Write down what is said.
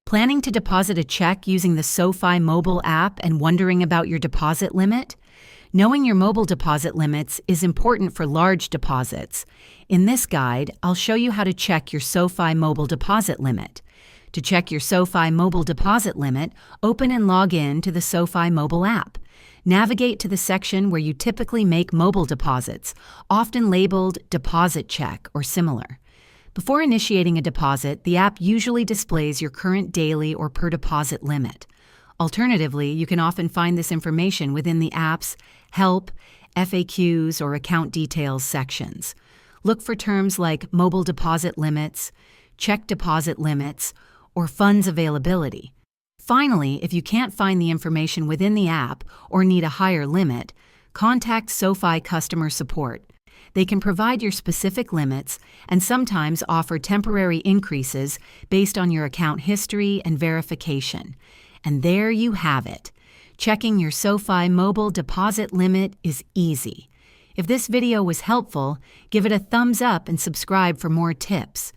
Planning to deposit a check using the SoFi mobile app and wondering about your deposit limit? Knowing your mobile deposit limits is important for large deposits. In this guide, I'll show you how to check your SoFi mobile deposit limit. To check your SoFi mobile deposit limit, open and log in to the SoFi mobile app. Navigate to the section where you typically make mobile deposits, often labeled Deposit Check or similar. Before initiating a deposit, the app usually displays your current daily or per deposit limit. Alternatively, you can often find this information within the app's Help, FAQs, or Account Details sections. Look for terms like mobile deposit limits, check deposit limits, or funds availability. Finally, if you can't find the information within the app or need a higher limit, contact SoFi customer support. They can provide your specific limits and sometimes offer temporary increases based on your account history and verification. And there you have it. Checking your SoFi mobile deposit limit is easy. If this video was helpful, give it a thumbs up and subscribe for more tips.